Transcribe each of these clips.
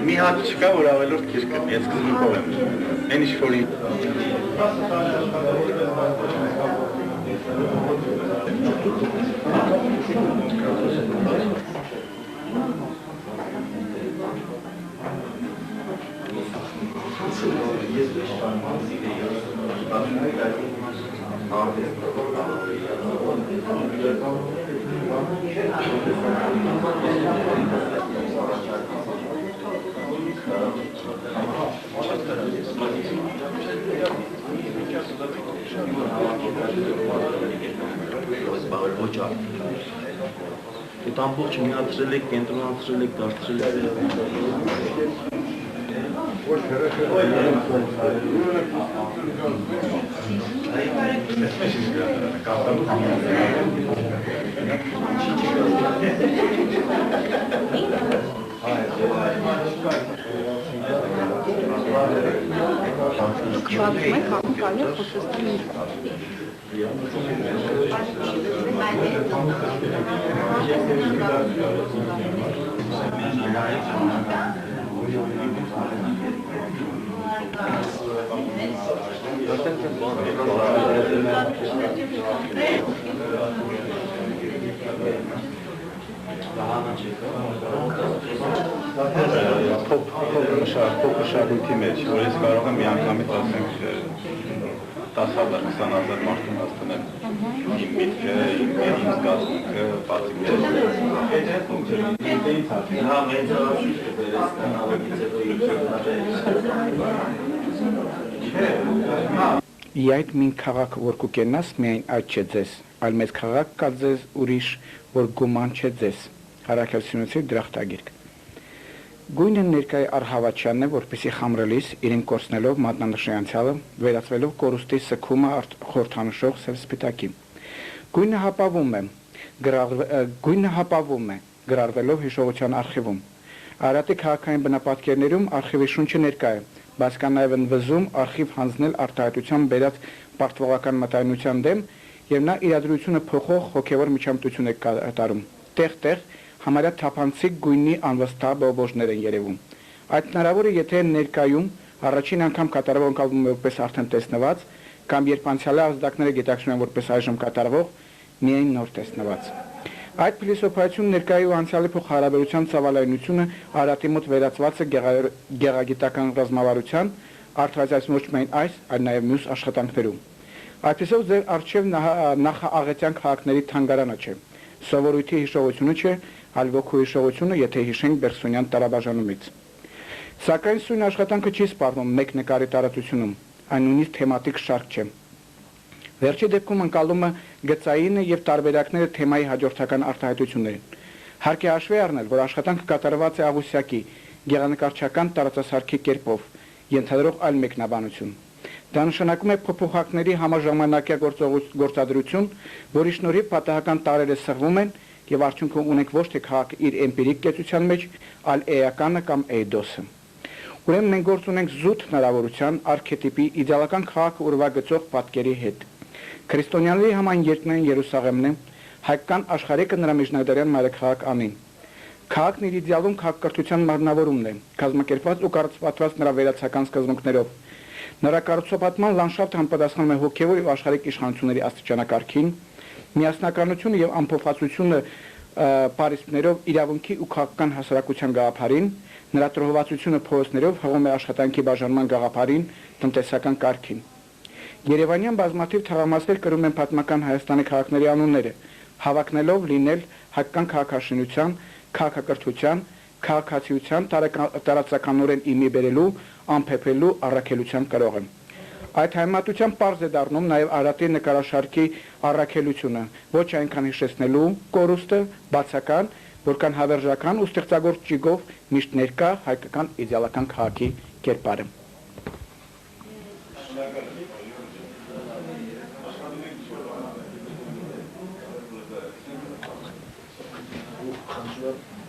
Mi hատ չկա, որ ավելորդ քիչ կտնի, ես սկզբունքով եմ, են ինչ-որ Այդ ամբողջը միացրել եք, կենտրոնացրել եք, դարձրել փոքր մեջ, որ ես կարող եմ միանգամից ասենք 10,000, 20,000 մարդուն հասցնել իմ միտքը, իմ զգացմունքը, Իայդ մին քաղաք, որ կուկենաս, միայն այդ չէ ձեզ, այլ մեծ քաղաք կա ձեզ ուրիշ, որ գուման չէ ձեզ, Հարաքելությունների դրախտագիրք։ Գույնը ներկայ առհավատչյանն է, որպեսի խամրելիս իրեն կորցնելով մատնանշի անցյալը, վերածվելով կորուստի սքումը խորհրդանշող սև սպիտակի։ Գույնը հապավում է, գրառվելով հիշողության արխիվում։ Արարատի քաղաքային բնապատկերներում արխիվի շունչը ներկա է, բայց կա նաև ընդվզում արխիվ հանձնել արտահայտության բերած պարտվողական մտայնության դեմ եւ նա իրադրությունը փոխող հոգեվոր միջամտություն է կատարում։ Տեղ-տեղ համարյա թափանցիկ գույնի անվստահ բողբոջներ են երևում։ Այդ հնարավոր է, եթե ներկայում առաջին անգամ կատարվող ընկալվում է որպես արդեն տեսնված, կամ երբ անցյալի ազդակները գիտակցում են որպես այժմ կատարվող, միայն նոր տեսնված։ Այդ փիլիսոփայությունն ներկայի ու անցյալի փոխհարաբերության ծավալայնությունը Արարատի մոտ վերածված է գեղագիտական ռազմավարության, արդարացած ոչ միայն այս, այլ նաև մյուս աշխատանքներում։ Այսպեսով ձեր առջև նախաղետյան քաղաքների թանգարանը չէ, սովորույթի հիշողությունը չէ, այլ ոգու հիշողությունը, եթե հիշենք Բերսոնյան տարաբաժանումից։ Սակայն սույն աշխատանքը չի սպառնում մեկ նկարի տարածությունում, այն նույնիսկ թեմատիկ շարք չէ։ Վերջի դեպքում ընկալումը գծային է եւ տարբերակները թեմայի հաջորդական արտահայտություններ են։ Հարկ է հաշվի առնել, որ աշխատանքը կատարված է Աղուսյակի գեղանկարչական տարածասարքի կերպով, ենթադրող այլ մեկնաբանություն։ Դա նշանակում է փոփոխակների համաժամանակյա գործադրություն, որի շնորհիվ պատահական տարրերը սղվում են եւ արդյունքում ունենք ոչ թե քաղաքը իր էմպիրիկ կեցության մեջ, այլ էականը կամ էյդոսը։ Ուրեմն մենք գործ ունենք զուտ հնարավորության արքետիպի իդեալական քաղաքը ուրվագծող պատկերի հետ։ Քրիստոնյաների համար երկնային Երուսաղեմն է, հայկական աշխարհիկը նրա միջնադարյան մայրաքաղաք Անին։ Քաղաքն իր իդեալում քաղաքակրթության մարմնավորումն է, կազմակերպված ու կառուցվածված նրա վերացական սկզբունքներով։ Նրա կառուցապատման լանդշաֆտը համապատասխանում է հոգևոր եւ աշխարհիկ իշխանությունների աստիճանակարգին, միասնականությունը եւ ամփոփվածությունը պարիսպներով իրավունքի ու քաղաքական հասարակության գաղափարին, նրա տրոհվածությունը փողոցներով հղում է աշխատանքի բաժանման գաղափարին, տնտեսական կարգին։ Երևանյան բազմաթիվ թղամասեր կրում են պատմական Հայաստանի քաղաքների անունները, հավակնելով լինել հայկական քաղաքաշինության, քաղաքակրթության, քաղաքացիության տարածականորեն իմի բերելու, անփեփելու առաքելության կրողը։ Այդ հայմատությամբ պարզ է դառնում նաև Արարատի նկարաշարքի առաքելությունը, ոչ այնքան հիշեցնելու կորուստը, բացական, որքան հավերժական ու ստեղծագործ ճիգով միշտ ներկա հայկական իդեալական քաղաքի կերպարը։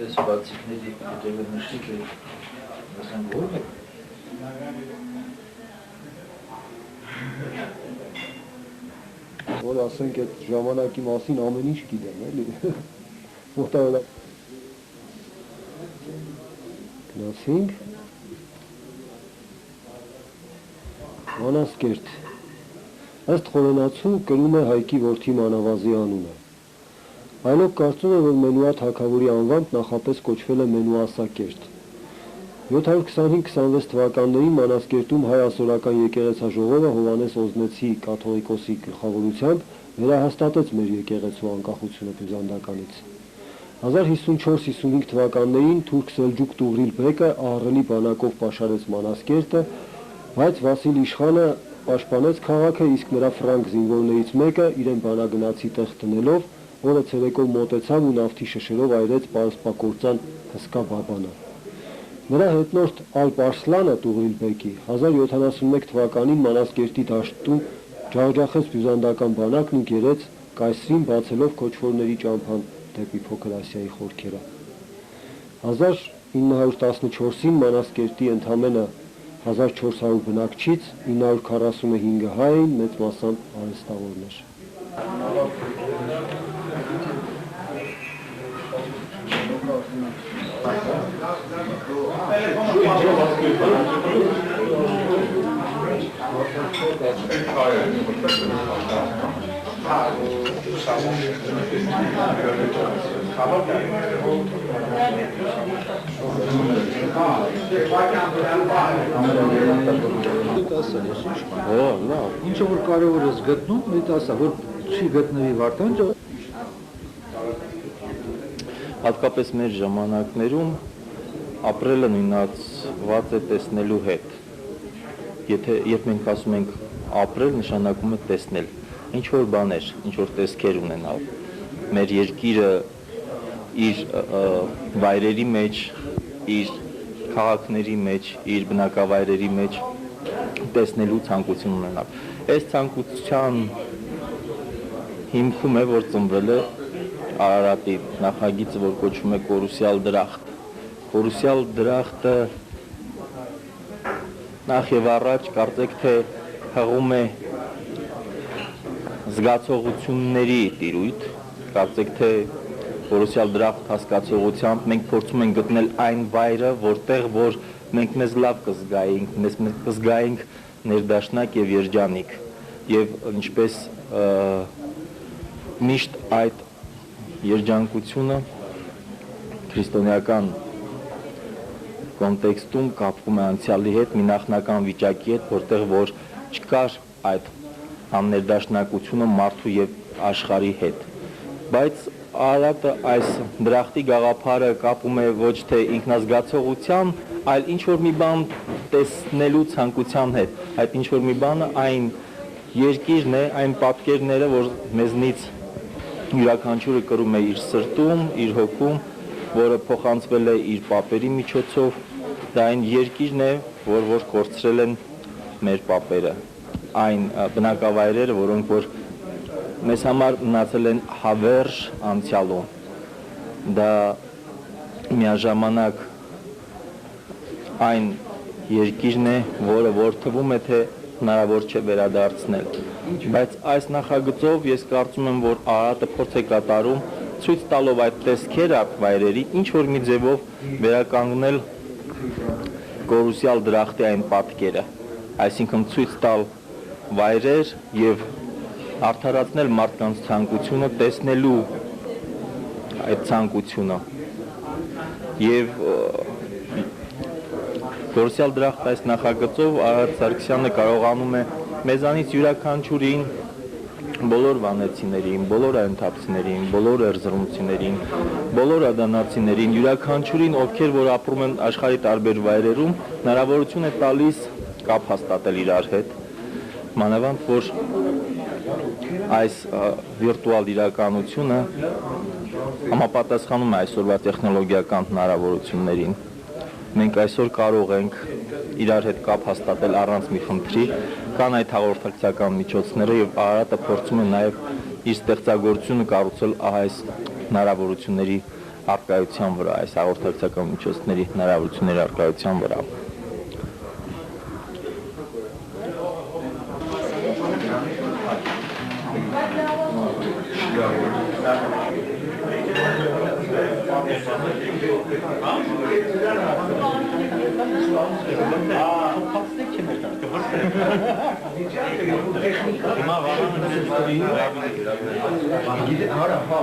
Այս բացիկների հետևը նշիկ է, ասենք ով է։ Որ ասենք այդ ժամանակի մասին ամեն ինչ գիտեմ, էլի։ Մոտավորապես գնացինք Մանասկերտ։ Ըստ խորենացու կրում է Հայկի որդի Մանավազի անունը։ Այլոք կարծում է, որ Մենուա թագավորի անվամբ նախապես կոչվել է Մենուասակերտ։ 725-26 թվականներին Մանասկերտում հայ ասորական եկեղեցաժողովը Հովհաննես Օզնեցի կաթողիկոսի գլխավորությամբ վերահաստատեց մեր եկեղեցու անկախությունը բյուզանդականից։ 1054-55 թվականներին թուրք Սելջուկ Տուղրիլ բեկը ահռելի բանակով պաշարեց Մանասկերտը, բայց Վասիլ իշխանը պաշտպանեց քաղաքը, իսկ նրա ֆրանկ զինվորներից մեկը իրեն բանագնացի տեղ տնելով, օրը ցերեկով մոտեցավ ու նավթի շշերով այրեց պարսպակործան հսկա բաբանը։ Նրա հետնորդ Ալպ Արսլանը Տուղրիլ բեկի 1071 թվականին Մանասկերտի դաշտում ջախջախեց բյուզանդական բանակն ու գերեց կայսրին բացելով քոչվորների ճամփան դեպի Փոքր Ասիայի խորքերը։ 1914-ին Մանասկերտի ընդամենը 1400 բնակչից 945-ը հայ էին, մեծ մասամբ արհեստավորներ։ Ինչը որ կարևոր ես գտնում, մի տասա, որ չի գտնվի վարդանջը։ Հատկապես մեր ժամանակներում ապրելը նույնացված է տեսնելու հետ։ Երբ մենք ասում ենք ապրել, նշանակում է տեսնել, ինչ որ բաներ, ինչ որ տեսքեր ունենալ։ Մեր երկիրը իր վայրերի մեջ, իր քաղաքների մեջ, իր բնակավայրերի մեջ տեսնելու ցանկություն ունենալ։ Այս ցանկության հիմքում է, որ ծնվել է Արարատի նախագիծը, որ կոչվում է Կորուսյալ դրախտ։ Կորուսյալ դրախտը նախ եւ առաջ կարծեք թե հղում է զգացողությունների տիրույթ, կարծեք թե Կորուսյալ դրախտ հասկացողությամբ մենք փորձում ենք գտնել այն վայրը, որտեղ որ մենք մեզ լավ կզգայինք, մեզ կզգայինք ներդաշնակ եւ երջանիկ, եւ ինչպես միշտ այդ երջանկությունը քրիստոնեական կոնտեքստում կապվում է անցյալի հետ, մի նախնական վիճակի հետ, որտեղ որ չկար այդ աններդաշնակությունը մարդու եւ աշխարհի հետ։ Բայց Արարատը այս դրախտի գաղափարը կապում է ոչ թե ինքնազգացողության, այլ ինչ որ մի բան տեսնելու ցանկության հետ։ Այդ ինչ որ մի բանը այն երկիրն է, այն պատկերները, որ մեզնից յուրաքանչյուրը կրում է իր սրտում, իր հոգում, որը փոխանցվել է իր պապերի միջոցով, դա այն երկիրն է, որ կորցրել են մեր պապերը, այն բնակավայրերը, որոնք որ մեզ համար մնացել են հավերժ անցյալում։ Դա միաժամանակ այն երկիրն է, որը որ թվում է թե հնարավոր չէ վերադարձնել։ Բայց այս նախագծով ես կարծում եմ, որ Արարատը փորձ է կատարում ցույց տալով այդ տեսքերը այդ վայրերի, ինչ որ մի ձևով վերականգնել Կորուսյալ դրախտի այն պատկերը, այսինքն ցույց տալ վայրեր եւ արդարացնել մարդկանց ցանկությունը տեսնելու այդ ցանկությունը եւ Գործյալ դրախտ այս նախագծով Արարատ Սարգսյանը կարողանում է մեզանից յուրաքանչյուրին բոլոր վանեցիներին, բոլոր այնթափցիներին, բոլոր էրզրումցիներին, բոլոր ադանացիներին, յուրաքանչյուրին, ովքեր որ ապրում են աշխարհի տարբեր վայրերում, հնարավորություն է տալիս կապ հաստատել իրար հետ, մանավանդ որ այս վիրտուալ իրականությունը համապատասխանում է այսօրվա տեխնոլոգիական հնարավորություններին։ Մենք այսօր կարող ենք իրար հետ կապ հաստատել առանց մի խնդրի, կան այդ հաղորդակցական միջոցները եւ Արարատը փորձում է նաեւ իր ստեղծագործությունը կառուցել այս հնարավորությունների արկայության վրա, այս հաղորդակցական միջոցների հնարավորությունների արկայության վրա։ Գիտե, հարա, հա,